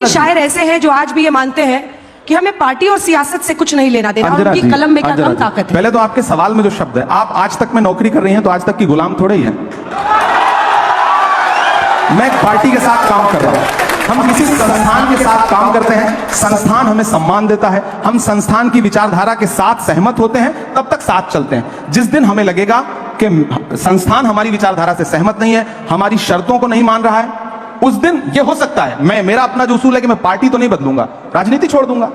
शायर ऐसे हैं जो आज भी ये मानते हैं कि हमें पार्टी और सियासत से कुछ नहीं लेना देना, उनकी कलम में क्या कम ताकत है। पहले तो आपके सवाल में जो शब्द है, आप आज तक में नौकरी कर रही हैं तो आज तक की गुलाम थोड़े ही हैं। मैं एक पार्टी के साथ काम कर रहा हूं, हम किसी संस्थान के साथ काम करते हैं, संस्थान हमें सम्मान देता है, हम संस्थान की विचारधारा के साथ सहमत होते हैं, तब तक साथ चलते हैं। जिस दिन हमें लगेगा कि संस्थान हमारी विचारधारा से सहमत नहीं है, हमारी शर्तों को नहीं मान रहा है, उस दिन ये हो सकता है मेरा अपना जो उसूल है कि मैं पार्टी तो नहीं बदलूंगा, राजनीति छोड़ दूंगा।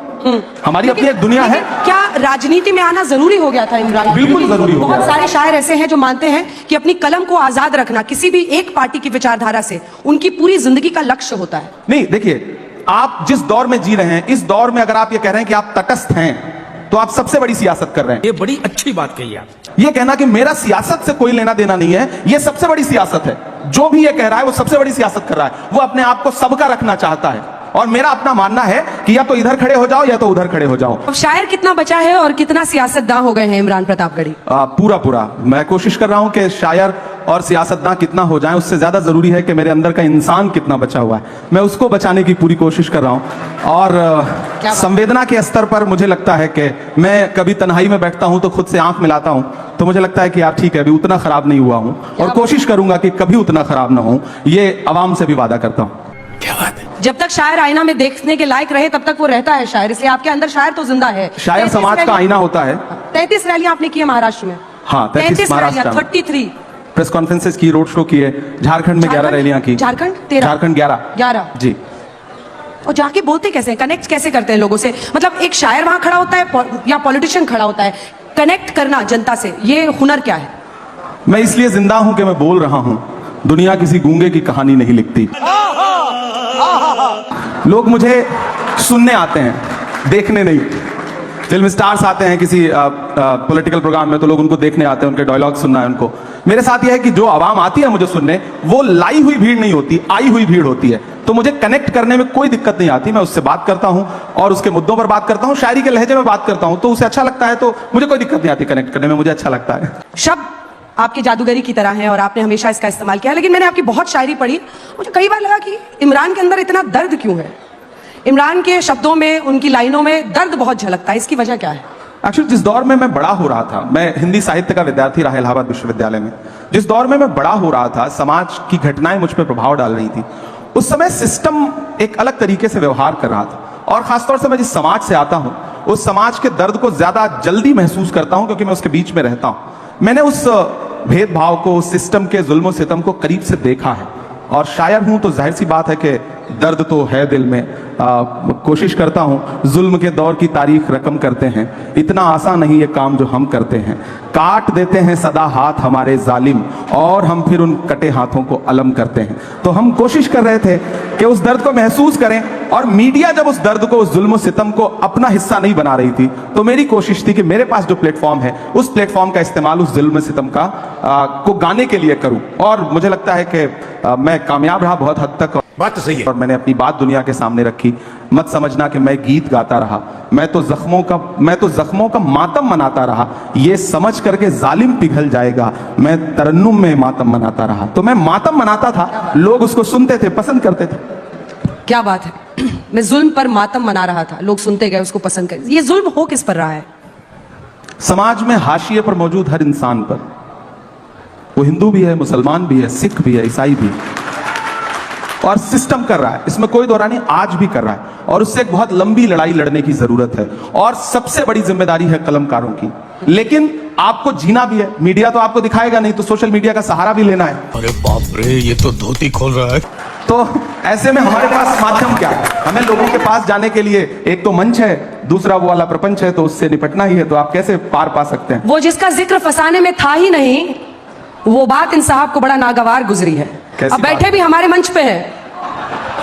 हमारी अपनी एक दुनिया है। क्या राजनीति में आना जरूरी हो गया था इमरान? बिल्कुल जरूरी हो गया। बहुत सारे शायर ऐसे हैं जो मानते हैं कि अपनी कलम को आजाद रखना किसी भी एक पार्टी की विचारधारा से उनकी पूरी जिंदगी का लक्ष्य होता है। नहीं, देखिए, आप जिस दौर में जी रहे हैं, इस दौर में अगर आप ये कह रहे हैं कि आप तटस्थ हैं, तो आप सबसे बड़ी सियासत कर रहे हैं। ये बड़ी अच्छी बात कही आप। ये कहना कि मेरा सियासत से कोई लेना देना नहीं है, ये सबसे बड़ी सियासत है। जो भी ये कह रहा है वो सबसे बड़ी सियासत कर रहा है। वो अपने आप को सबका रखना चाहता है, और मेरा अपना मानना है कि या तो इधर खड़े हो जाओ या तो उधर खड़े हो जाओ। अब शायर कितना बचा है और कितना सियासतदान हो गए हैं इमरान प्रतापगढ़ी? पूरा मैं कोशिश कर रहा हूं कि शायर और सियासतदान कितना हो जाए, उससे ज्यादा जरूरी है कि मेरे अंदर का इंसान कितना बचा हुआ है, मैं उसको बचाने की पूरी कोशिश कर रहा हूं। और संवेदना के स्तर पर मुझे लगता है कि मैं कभी तन्हाई में बैठता हूं तो खुद से आंख मिलाता हूं, तो मुझे लगता है कि यार ठीक है, अभी उतना खराब नहीं हुआ हूं, और कोशिश करूंगा कि कभी उतना खराब ना हो। ये अवाम से भी वादा करता हूं। क्या बात है। जब तक शायर आईना में देखने के लायक रहे तब तक वो रहता है शायर, इसलिए आपके अंदर शायर तो जिंदा है। शायर समाज का आईना होता है। 33 रैलियां आपने की है महाराष्ट्र में। हाँ, 33 महाराष्ट्र में 33 प्रेस कॉन्फ्रेंसेस की, रोड शो किए, झारखंड में 11 रैलियां की। झारखंड 13, झारखंड 11 जी। और जाके बोलते कैसे हैं, कनेक्ट कैसे करते हैं लोगों से? मतलब एक शायर वहां खड़ा होता है या पॉलिटिशियन खड़ा होता है, कनेक्ट करना जनता से, ये हुनर क्या है? मैं इसलिए जिंदा हूं कि मैं बोल रहा हूं, दुनिया किसी गूंगे की कहानी नहीं लिखती। लोग मुझे सुनने आते हैं, देखने नहीं। फिल्म स्टार्स आते हैं किसी पॉलिटिकल प्रोग्राम में तो लोग उनको देखने आते हैं, उनके डायलॉग सुनना है उनको। मेरे साथ यह है कि जो आवाम आती है मुझे सुनने, वो लाई हुई भीड़ नहीं होती, आई हुई भीड़ होती है। तो मुझे कनेक्ट करने में कोई दिक्कत नहीं आती, मैं उससे बात करता हूं और उसके मुद्दों पर बात करता हूं, शायरी के लहजे में बात करता हूं, तो उसे अच्छा लगता है, तो मुझे कोई दिक्कत नहीं आती कनेक्ट करने में, मुझे अच्छा लगता है। शब्द आपकी जादूगरी की तरह है और आपने हमेशा इसका इस्तेमाल किया, लेकिन मैंने आपकी बहुत शायरी पढ़ी, मुझे कई बार लगा कि इमरान के अंदर इतना दर्द क्यों है? इमरान के शब्दों में, उनकी लाइनों में दर्द बहुत झलकता है, इसकी वजह क्या है? एक्चुअली जिस दौर में मैं बड़ा हो रहा था, मैं हिंदी साहित्य का विद्यार्थी रहा इलाहाबाद विश्वविद्यालय में, जिस दौर में मैं बड़ा हो रहा था, समाज की घटनाएं मुझ पर प्रभाव डाल रही थी, उस समय सिस्टम एक अलग तरीके से व्यवहार कर रहा था। और खासतौर से मैं जिस समाज से आता हूं, उस समाज के दर्द को ज्यादा जल्दी महसूस करता हूं क्योंकि मैं उसके बीच में रहता हूं। मैंने उस भेदभाव को, उस सिस्टम के जुल्म सितम को करीब से देखा है, और शायर हूं तो जाहिर सी बात है कि दर्द तो है दिल में। कोशिश करता हूं, जुल्म के दौर की तारीख रकम करते हैं, इतना आसान नहीं ये काम जो हम करते हैं, काट देते हैं सदा हाथ हमारे जालिम, और हम फिर उन कटे हाथों को अलम करते हैं। तो हम कोशिश कर रहे थे कि उस दर्द को महसूस करें, और मीडिया जब उस दर्द को, उस जुल्म सितम को अपना हिस्सा नहीं बना रही थी, तो मेरी कोशिश थी कि मेरे पास जो प्लेटफॉर्म है, उस प्लेटफॉर्म का इस्तेमाल उस जुल्म सितम का को गाने के लिए करूं। और मुझे लगता है कि मैं कामयाब रहा बहुत हद तक। बात तो सही है। और मैंने अपनी बात दुनिया के सामने रखी। मत समझना कि मैं गीत गाता रहा, मैं तो जख्मों का मातम मनाता रहा, ये समझ करके जालिम पिघल जाएगा, मैं तरन्नुम में मातम मनाता रहा। तो मैं मातम मनाता था, लोग उसको सुनते थे, पसंद करते थे। क्या बात है। मैं जुल्म पर मातम मना रहा था, लोग सुनते गए, उसको पसंद कर। ये जुल्म हो किस पर रहा है? समाज में हाशिए पर मौजूद हर इंसान पर, वो हिंदू भी है, मुसलमान भी है, सिख भी है, ईसाई भी है, और सिस्टम कर रहा है, इसमें कोई दो राय नहीं, आज भी कर रहा है, और उससे एक बहुत लंबी लड़ाई लड़ने की जरूरत है। और सबसे बड़ी जिम्मेदारी है कलमकारों की। लेकिन आपको जीना भी है, मीडिया तो आपको दिखाएगा नहीं, तो सोशल मीडिया का सहारा भी लेना है। अरे बाप रे, ये तो धोती खोल रहा है। तो ऐसे में हमारे पास माध्यम क्या है? हमें लोगों के पास जाने के लिए एक तो मंच है, दूसरा वो वाला प्रपंच है, तो उससे निपटना ही है। तो आप कैसे पार पा सकते हैं? वो जिसका जिक्र फसाने में था ही नहीं, वो बात इन साहब को बड़ा नागवार गुजरी है। अब बैठे भी हमारे मंच पे है,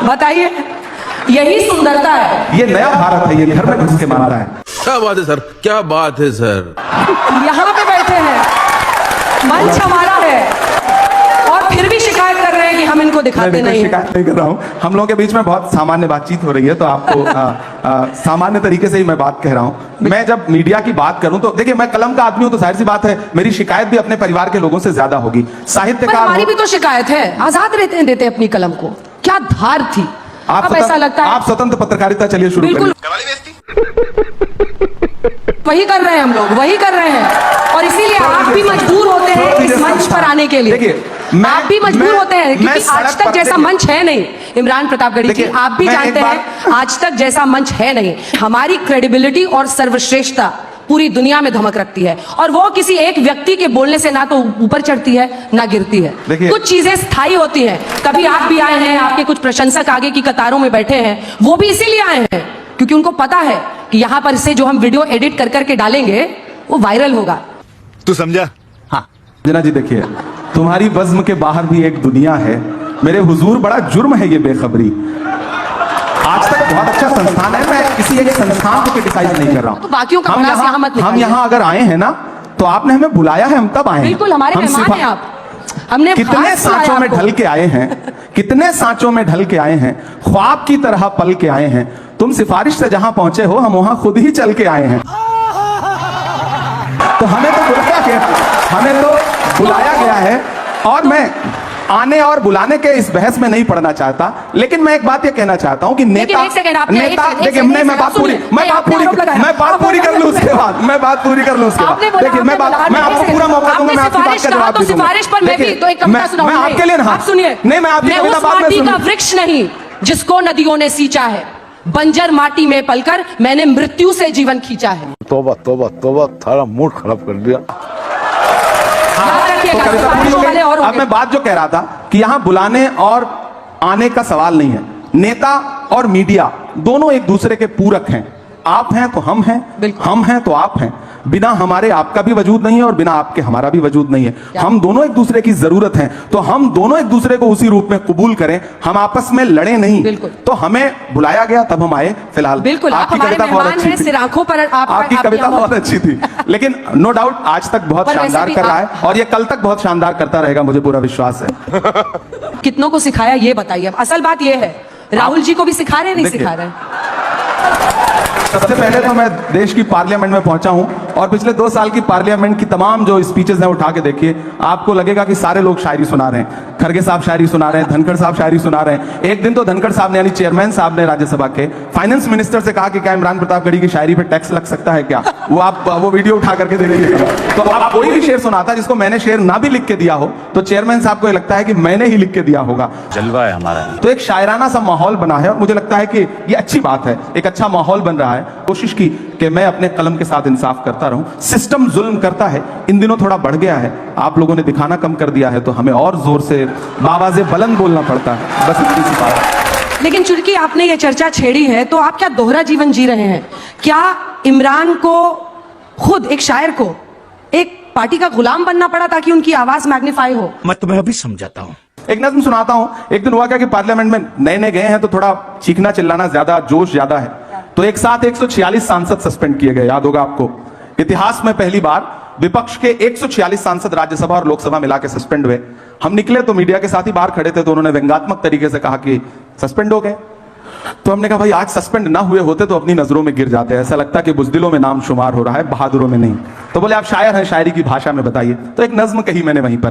बताइए, यही सुंदरता है। ये नया भारत है, ये घर में घुस के मारता है। क्या बात है सर, क्या बात है सर। यहाँ पे बैठे हैं, मंच हमारा है, और फिर भी शिकायत कर रहे हैं कि हम इनको दिखाते नहीं। शिकायत नहीं कर रहा हूँ, हम लोगों के बीच में बहुत सामान्य बातचीत हो रही है, तो आपको सामान्य तरीके से ही मैं बात कह रहा हूँ। मैं जब मीडिया की बात करूं तो देखिए, मैं कलम का आदमी हूं, तो जाहिर सी बात है मेरी शिकायत भी अपने परिवार के लोगों से ज्यादा होगी। साहित्यकार हमारी भी तो शिकायत है, आजाद रहते हैं, देते अपनी कलम को। क्या धार थी, अब ऐसा लगता है आप स्वतंत्र पत्रकारिता चलिए शुरू बिल्कुल वही कर रहे हैं, हम लोग वही कर रहे हैं, और इसीलिए आप भी मजबूर होते हैं इस मंच पर आने के लिए। आप भी मजबूर होते हैं क्योंकि आज तक जैसा मंच है नहीं इमरान प्रतापगढ़ी जी, आप भी जानते हैं आज तक जैसा मंच है नहीं। हमारी क्रेडिबिलिटी और सर्वश्रेष्ठता पूरी दुनिया में धमक रखती है, और वो किसी एक व्यक्ति के बोलने से ना तो ऊपर चढ़ती है ना गिरती है। कुछ चीजें स्थायी होती हैं। कभी आप भी आए हैं, आपके कुछ प्रशंसक आगे की कतारों में बैठे हैं, वो भी इसीलिए आए हैं क्योंकि उनको पता है कि यहाँ पर से जो हम वीडियो एडिट कर करके डालेंगे वो वायरल होगा। तू समझा? हाँ जना जी, देखिए तुम्हारी बज़्म के बाहर भी एक दुनिया है। मेरे हुजूर बड़ा जुर्म है ये बेखबरी। आज तक बहुत अच्छा संस्थान है, मैं किसी एक संस्थान को क्रिटिसाइज नहीं कर रहा हूँ। तो बाकियों का बड़ा से मत हम यहाँ अगर आए हैं ना तो आपने हमें बुलाया है, हम तब आए हैं। बिल्कुल हमारे मेहमान हैं आप। हमने कितने सांचों में ढल के आए हैं, कितने सांचों में ढल के आए हैं, ख्वाब की तरह पल के आए हैं। तुम सिफारिश से जहां पहुंचे हो हम वहां खुद ही चल के आए हैं। तो हमें तो बुलाया गया है, और मैं आने और बुलाने के इस बहस में नहीं पड़ना चाहता, लेकिन मैं एक बात ये कहना चाहता हूं कि नेता देखिए मैं बात पूरी कर लूं उसके बाद मैं देखिए मैं आपको पूरा मौका दूंगा, मैं आपकी बात का जवाब दूंगा। सिफारिश पर मैं भी तो एक कविता सुनाऊंगा। मैं आपके लिए आप सुनिए, नहीं, मैं आपकी कविता बाद में सुनूंगा। वृक्ष नहीं जिसको नदियों ने सींचा है, बंजर माटी में पलकर मैंने मृत्यु से जीवन खींचा है। तोबा तोबा तोबा, थारा मूड खराब कर दिया। तो कविता पूरी हो गई। अब मैं बात जो कह रहा था कि यहाँ बुलाने और आने का सवाल नहीं है। नेता और मीडिया दोनों एक दूसरे के पूरक हैं। आप हैं तो हम हैं, हम हैं तो आप हैं। बिना हमारे आपका भी वजूद नहीं है और बिना आपके हमारा भी वजूद नहीं है। हम दोनों एक दूसरे की जरूरत है, तो हम दोनों एक दूसरे को उसी रूप में कबूल करें, हम आपस में लड़े नहीं। तो हमें बुलाया गया तब हम आए। फिलहाल बिल्कुल आपकी कविता बहुत अच्छी थी, आपकी कविता बहुत अच्छी थी, लेकिन नो डाउट आज तक बहुत शानदार कर रहा है और ये कल तक बहुत शानदार करता रहेगा, मुझे पूरा विश्वास है। कितनों को सिखाया ये बताइए। असल बात ये है, राहुल जी को भी सिखा रहे नहीं सिखा रहे। सबसे पहले तो मैं देश की पार्लियामेंट में पहुंचा हूं और पिछले 2 साल की पार्लियामेंट की तमाम जो स्पीचेस हैं उठा के देखिए, आपको लगेगा कि सारे लोग शायरी सुना रहे हैं। खड़गे साहब शायरी सुना रहे हैं, धनखड़ साहब शायरी सुना रहे हैं। एक दिन तो धनखड़ साहब ने यानी चेयरमैन साहब ने राज्यसभा के फाइनेंस मिनिस्टर से कहा कि क्या इमरान प्रतापगढ़ी की शायरी पे टैक्स लग सकता है क्या? वो आप वो वीडियो उठा करके देखिए। तो आप कोई भी शेर सुनाता जिसको मैंने शेर ना भी लिख के दिया हो तो चेयरमैन साहब को लगता है कि मैंने ही लिख के दिया होगा। जलवा है हमारा। तो एक शायराना सा माहौल बना है और मुझे लगता है कि ये अच्छी बात है, एक अच्छा माहौल बन रहा है। कोशिश की कि मैं अपने कलम के साथ इंसाफ करता रहूं। सिस्टम जुल्म करता है, इन दिनों थोड़ा बढ़ गया है, आप लोगों ने दिखाना कम कर दिया है, तो हमें और जोर से बावाज़े बुलंद बोलना पड़ता है। बस इतनी सी बात। लेकिन चूंकि आपने ये चर्चा छेड़ी है तो आप क्या दोहरा जीवन जी रहे हैं? क्या इमरान को खुद एक शायर को एक पार्टी का गुलाम बनना पड़ा ताकि उनकी आवाज मैग्नीफाई हो? मैं तुम्हें अभी समझाता हूँ। एक नज़्म सुनाता हूं। एक दिन हुआ क्या कि पार्लियामेंट में नए नए गए हैं तो थोड़ा चीखना चिल्लाना ज्यादा, जोश ज्यादा है, तो एक साथ 146 सांसद सस्पेंड किए गए। याद होगा आपको, इतिहास में पहली बार विपक्ष के 146 सांसद राज्यसभा और लोकसभा मिला के सस्पेंड हुए। हम निकले तो मीडिया के साथ ही बाहर खड़े थे, तो उन्होंने व्यंग्यात्मक तरीके से कहा कि सस्पेंड हो गए। तो हमने कहा भाई आज सस्पेंड ना हुए होते तो अपनी नजरों में गिर जाते, ऐसा लगता कि बुज़दिलों में नाम शुमार हो रहा है, बहादुरों में नहीं। तो बोले आप शायर हैं, शायरी की भाषा में बताइए। तो एक नज्म कही मैंने वहीं पर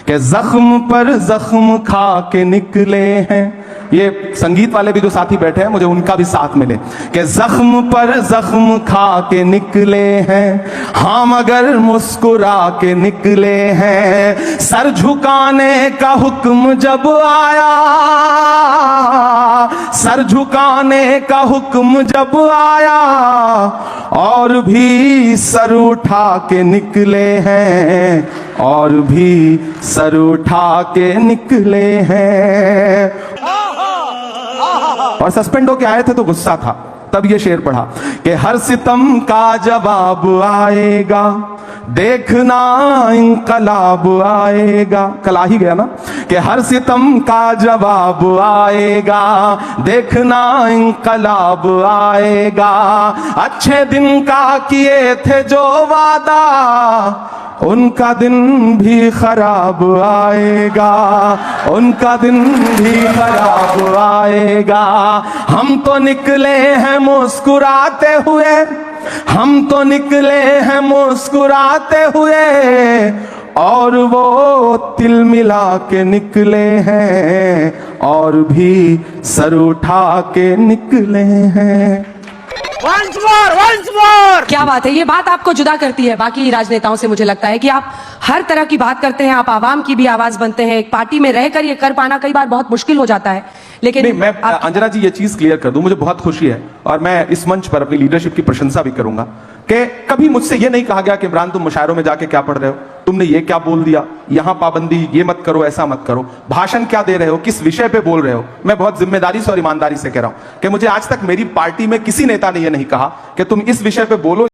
कि जख्म पर जख्म खा के निकले हैं। ये संगीत वाले भी जो साथी बैठे हैं मुझे उनका भी साथ मिले कि जख्म पर जख्म खा के निकले हैं, हाँ मगर मुस्कुरा के निकले हैं। सर झुकाने का हुक्म जब आया, सर झुकाने का हुक्म जब आया, और भी सर उठा के निकले हैं, और भी सर उठा के निकले हैं। और सस्पेंड होके आए थे तो गुस्सा था, तब ये शेर पढ़ा कि हर सितम का जवाब आएगा, देखना इंकलाब आएगा। कल आ ही गया ना कि हर सितम का जवाब आएगा, देखना इंकलाब आएगा। अच्छे दिन का किए थे जो वादा, उनका दिन भी खराब आएगा, उनका दिन भी खराब आएगा। हम तो निकले हैं मुस्कुराते हुए, हम तो निकले हैं मुस्कुराते हुए, और वो तिल मिला के निकले हैं और भी सर उठा के निकले हैं। क्या बात है, ये बात आपको जुदा करती है बाकी राजनेताओं से। मुझे लगता है कि आप हर तरह की बात करते हैं, आप आवाम की भी आवाज बनते हैं। एक पार्टी में रहकर ये कर पाना कई बार बहुत मुश्किल हो जाता है, लेकिन नहीं, मैं अंजना जी ये चीज क्लियर कर दूं, मुझे बहुत खुशी है और मैं इस मंच पर अपनी लीडरशिप की प्रशंसा भी करूंगा कि कभी मुझसे ये नहीं कहा गया कि इमरान तुम मुशायरों में जाके क्या पढ़ रहे हो, तुमने ये क्या बोल दिया, यहां पाबंदी, ये मत करो, ऐसा मत करो, भाषण क्या दे रहे हो, किस विषय पे बोल रहे हो। मैं बहुत जिम्मेदारी से और ईमानदारी से कह रहा हूं कि मुझे आज तक मेरी पार्टी में किसी नेता ने यह नहीं कहा कि तुम इस विषय पे बोलो।